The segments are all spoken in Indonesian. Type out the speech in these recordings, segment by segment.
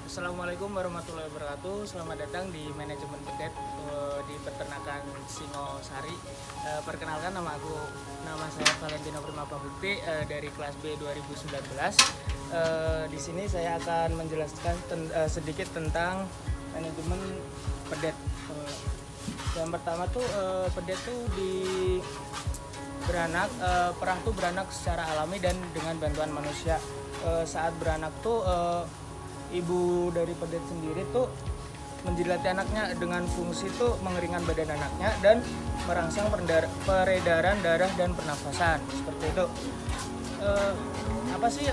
Assalamualaikum warahmatullahi wabarakatuh. Selamat datang di manajemen pedet di peternakan Singosari. Perkenalkan nama saya Valentino Primapa Bukti dari kelas B 2019. Di sini saya akan menjelaskan sedikit tentang manajemen pedet. Yang pertama tuh pedet tuh perah tuh beranak secara alami dan dengan bantuan manusia. Saat beranak tuh ibu dari pedet sendiri tuh menjilati anaknya dengan fungsi tuh mengeringkan badan anaknya dan merangsang peredaran darah dan pernafasan seperti itu. Apa sih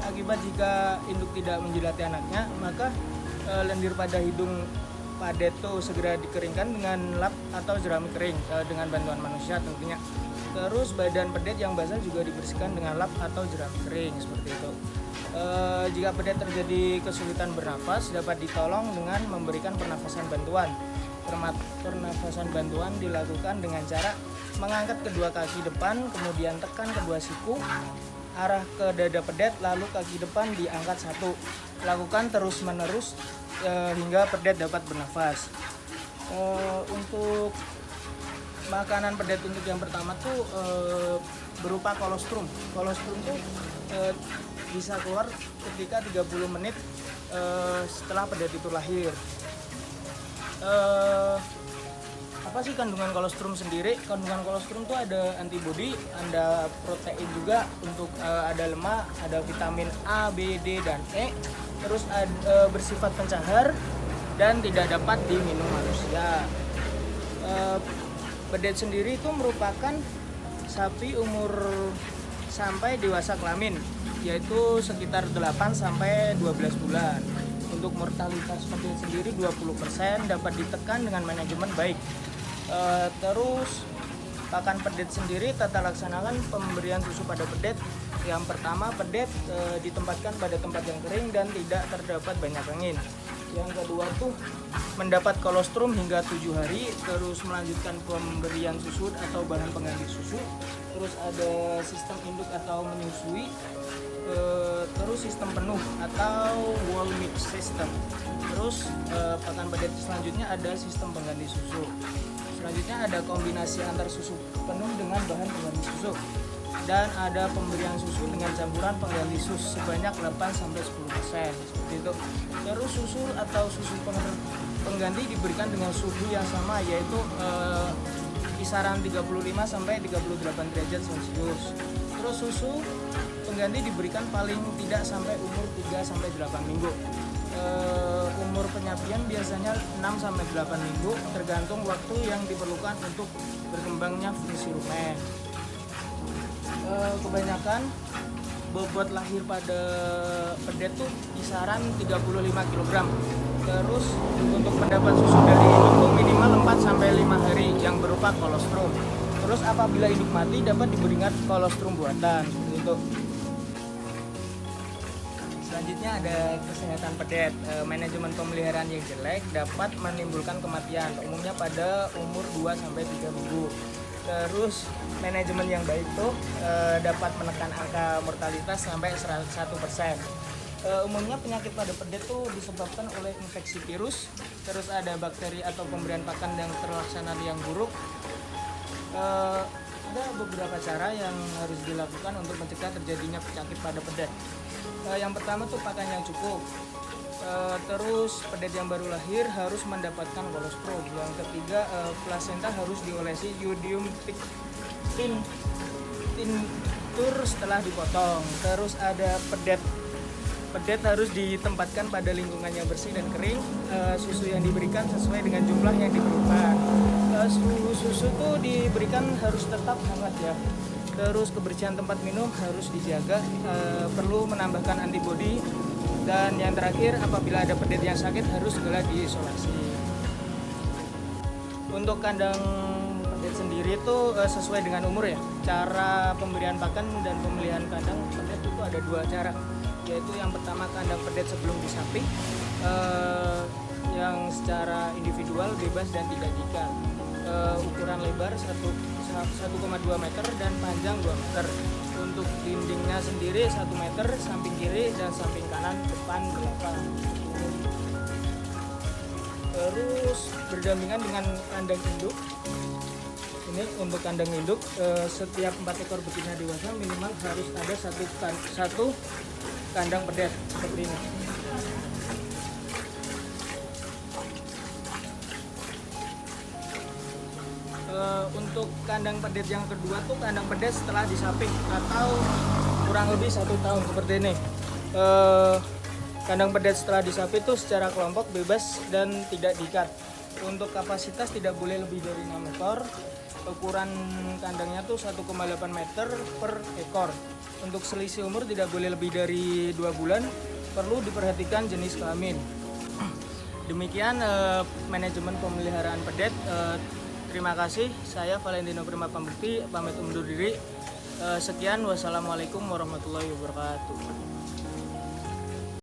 akibat jika induk tidak menjilati anaknya? Maka lendir pada hidung padet tuh segera dikeringkan dengan lap atau jerami kering dengan bantuan manusia tentunya. Terus badan pedet yang basah juga dibersihkan dengan lap atau jerami kering seperti itu. Jika pedet terjadi kesulitan bernafas, dapat ditolong dengan memberikan pernafasan bantuan. Pernafasan bantuan dilakukan dengan cara mengangkat kedua kaki depan, kemudian tekan kedua siku, arah ke dada pedet, lalu kaki depan diangkat satu. Lakukan terus-menerus hingga pedet dapat bernafas. Untuk makanan pedet untuk yang pertama tuh berupa kolostrum. Kolostrum tuh bisa keluar ketika 30 menit setelah pedet itu lahir. Apa sih kandungan kolostrum sendiri? Kandungan kolostrum tuh ada antibodi, ada protein juga, untuk ada lemak, ada vitamin A, B, D, dan E. Terus bersifat pencahar dan tidak dapat diminum manusia. Pedet sendiri itu merupakan sapi umur sampai dewasa kelamin, yaitu sekitar 8 sampai 12 bulan. Untuk mortalitas pedet sendiri 20% dapat ditekan dengan manajemen baik. Terus pakan pedet sendiri tata laksanakan pemberian susu pada pedet. Yang pertama, pedet ditempatkan pada tempat yang kering dan tidak terdapat banyak angin. Yang kedua tuh mendapat kolostrum hingga 7 hari, terus melanjutkan pemberian susu atau bahan pengganti susu. Terus ada sistem induk atau menyusui, terus sistem penuh atau wall mix system. Terus pakan pedet selanjutnya ada sistem pengganti susu. Selanjutnya ada kombinasi antar susu penuh dengan bahan pengganti susu. Dan ada pemberian susu dengan campuran pengganti susu sebanyak 8-10% seperti itu. Terus susu atau susu pengganti diberikan dengan suhu yang sama, yaitu kisaran 35-38 derajat Celcius. Terus susu pengganti diberikan paling tidak sampai umur 3-8 minggu. Umur penyapian biasanya 6-8 minggu, tergantung waktu yang diperlukan untuk berkembangnya fungsi rumen. Kebanyakan bobot lahir pada pedet tuh kisaran 35 kg. Terus untuk mendapat susu dari induk tuh minimal 4-5 hari yang berupa kolostrum. Terus apabila induk mati dapat diberikan kolostrum buatan gitu. Selanjutnya ada kesehatan pedet. Manajemen pemeliharaan yang jelek dapat menimbulkan kematian, umumnya pada umur 2-3 minggu. Terus manajemen yang baik tuh dapat menekan angka mortalitas sampai 100%. Umumnya penyakit pada pedet tuh disebabkan oleh infeksi virus, terus ada bakteri atau pemberian pakan yang terlaksana yang buruk. Ada beberapa cara yang harus dilakukan untuk mencegah terjadinya penyakit pada pedet. Yang pertama tuh pakan yang cukup. Terus pedet yang baru lahir harus mendapatkan kolostrum. Yang ketiga, plasenta harus diolesi iodium tinctur setelah dipotong. Terus ada pedet harus ditempatkan pada lingkungan yang bersih dan kering. Susu yang diberikan sesuai dengan jumlah yang diperlukan. Susu tuh diberikan harus tetap hangat ya. Terus kebersihan tempat minum harus dijaga. Perlu menambahkan antibodi. Dan yang terakhir, apabila ada pedet yang sakit harus segera diisolasi. Untuk kandang pedet sendiri itu sesuai dengan umur ya. Cara pemberian pakan dan pemilihan kandang pedet itu ada 2 cara. Yaitu yang pertama kandang pedet sebelum disapik, yang secara individual bebas dan tidak diikat. Ukuran lebar 1 1,2 meter dan panjang 2 meter. Untuk dindingnya sendiri 1 meter, samping kiri dan samping kanan depan 8. Terus berdampingan dengan kandang induk. Ini untuk kandang induk, setiap 4 ekor betina dewasa minimal harus ada satu kandang pedet seperti ini. Untuk kandang pedet yang kedua tuh kandang pedet setelah disapih atau kurang lebih 1 tahun seperti ini. Kandang pedet setelah disapih itu secara kelompok bebas dan tidak diikat. Untuk kapasitas tidak boleh lebih dari 6 ekor. Ukuran kandangnya tuh 1,8 meter per ekor. Untuk selisih umur tidak boleh lebih dari 2 bulan. Perlu diperhatikan jenis kelamin. Demikian manajemen pemeliharaan pedet. Terima kasih. Saya Valentino Prima Pambukti pamit undur diri. Sekian, wassalamualaikum warahmatullahi wabarakatuh.